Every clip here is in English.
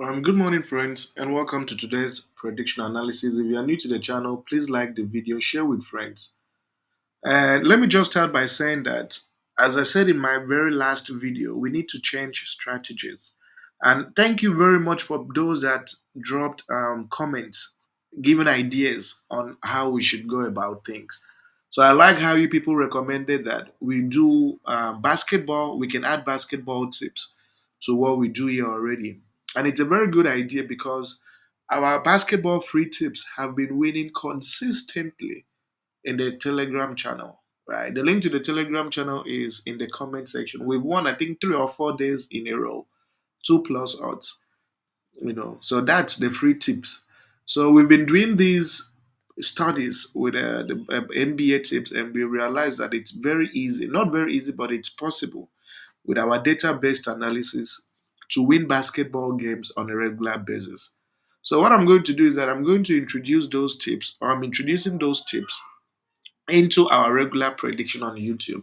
Good morning, friends, and welcome to today's prediction analysis. If you are new to the channel, please like the video, share with friends. And let me just start by saying that, as I said in my very last video, we need to change strategies. And thank you very much for those that dropped comments, giving ideas on how we should go about things. So I like how you people recommended that we do basketball. We can add basketball tips to what we do here already, and it's a very good idea because our basketball free tips have been winning consistently in the Telegram channel, right? The link to the Telegram channel is in the comment section. We've won, I think, 3 or 4 days in a row, two plus odds. So that's the free tips. So we've been doing these studies with the NBA tips, and we realized that it's very easy, not very easy, but it's possible with our data-based analysis to win basketball games on a regular basis. So what I'm going to do is that I'm going to introduce those tips, or I'm introducing those tips into our regular prediction on YouTube.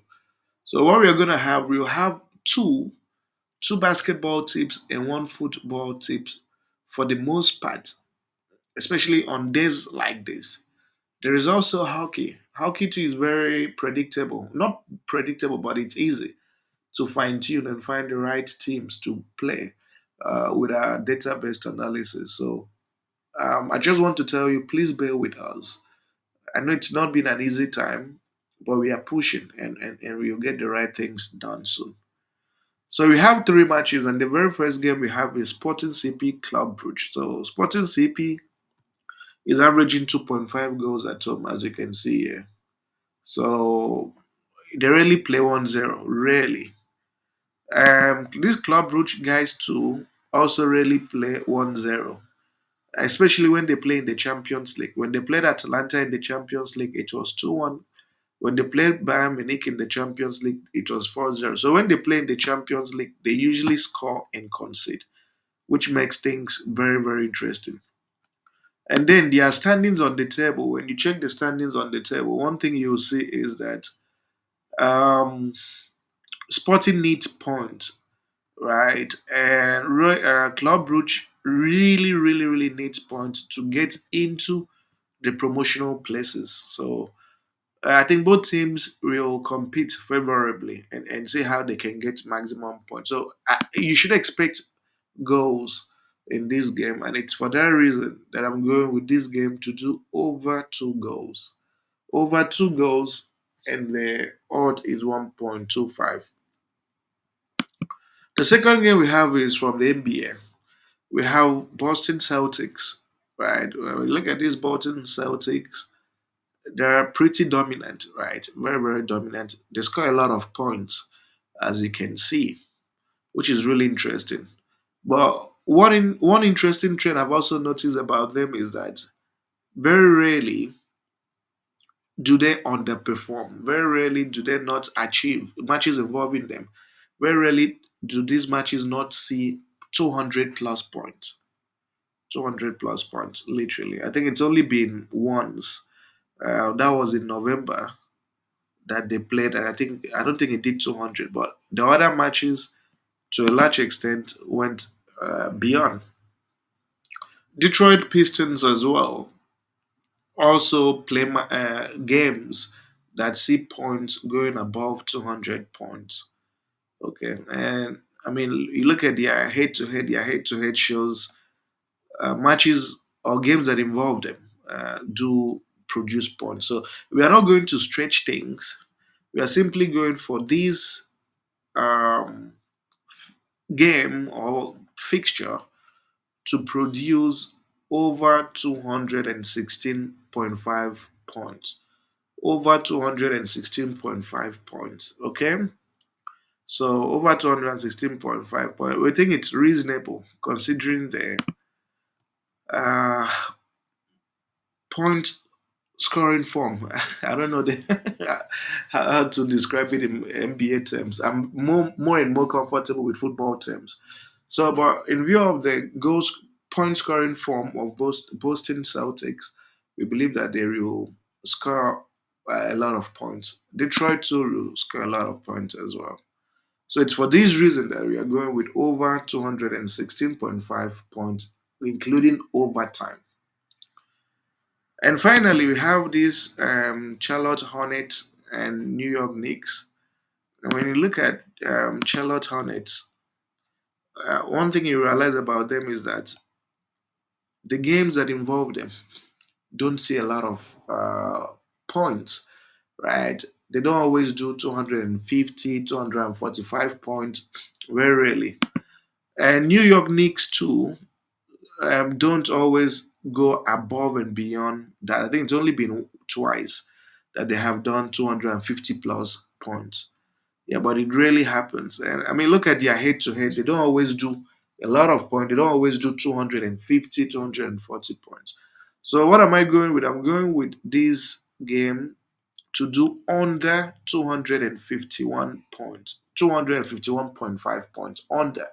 So what we're going to have, we'll have two basketball tips and one football tips for the most part, especially on days like this. There is also hockey. Hockey too is very predictable. Not predictable, but it's easy to fine tune and find the right teams to play with our database analysis. So I just want to tell you, please bear with us. I know it's not been an easy time, but we are pushing and we'll get the right things done soon. So we have 3 matches, and the very first game we have is Sporting CP Club Brugge. So Sporting CP is averaging 2.5 goals at home, as you can see here. So they really play 1-0, really. These Club Brugge guys too also really play 1-0, especially when they play in the Champions League. When they played Atalanta in the Champions League, it was 2-1. When they played Bayern Munich in the Champions League, it was 4-0. So when they play in the Champions League, they usually score and concede, which makes things very, very interesting. And then their standings on the table, when you check the standings on the table, one thing you'll see is that um, Sporting needs points, right? And Club Brugge really, really, really needs points to get into the promotional places. So I think both teams will compete favorably and see how they can get maximum points. So you should expect goals in this game, and it's for that reason that I'm going with this game to do over 2 goals. Over 2 goals, and the odd is 1.25. The second game we have is from the NBA. We have Boston Celtics, right? When we look at these Boston Celtics, they're pretty dominant, right? Very, very dominant. They score a lot of points, as you can see, which is really interesting. But one interesting trend I've also noticed about them is that very rarely do they underperform. Very rarely do they not achieve matches involving them. Very rarely do these matches not see 200 plus points. 200 plus points, literally. I think it's only been once. That was in November that they played. And I don't think it did 200, but the other matches, to a large extent, went beyond. Detroit Pistons as well also play games that see points going above 200 points. Okay, and I mean, you look at their head-to-head shows matches or games that involve them do produce points. So we are not going to stretch things. We are simply going for these um, game or fixture to produce over 216.5 points. Over 216.5 points. Okay. So over 216.5 points. We think it's reasonable considering the uh, point scoring form. I don't know how to describe it in NBA terms. I'm more and more comfortable with football terms. So, but in view of the goals point scoring form of both Boston Celtics, we believe that they will score a lot of points. Detroit too will score a lot of points as well. So it's for this reason that we are going with over 216.5 points, including overtime. And finally, we have this Charlotte Hornets and New York Knicks. And when you look at Charlotte Hornets, one thing you realize about them is that the games that involve them don't see a lot of points, right? They don't always do 250, 245 points, very rarely. And New York Knicks, too, don't always go above and beyond that. I think it's only been twice that they have done 250 plus points. Yeah, but it really happens. And I mean, look at their head to head. They don't always do a lot of points. They don't always do 250, 240 points. So what am I going with? I'm going with this game to do under 251 points, 251.5 points, under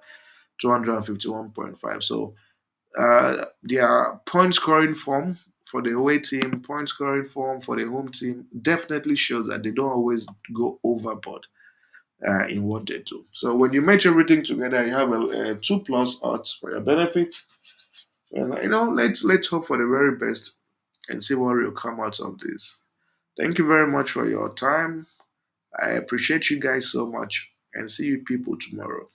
251.5. So their point scoring form for the away team, point scoring form for the home team definitely shows that they don't always go overboard in what they do. So when you match everything together, you have a two plus odds for your benefit. And let's hope for the very best and see what will come out of this. Thank you very much for your time. I appreciate you guys so much and see you people tomorrow.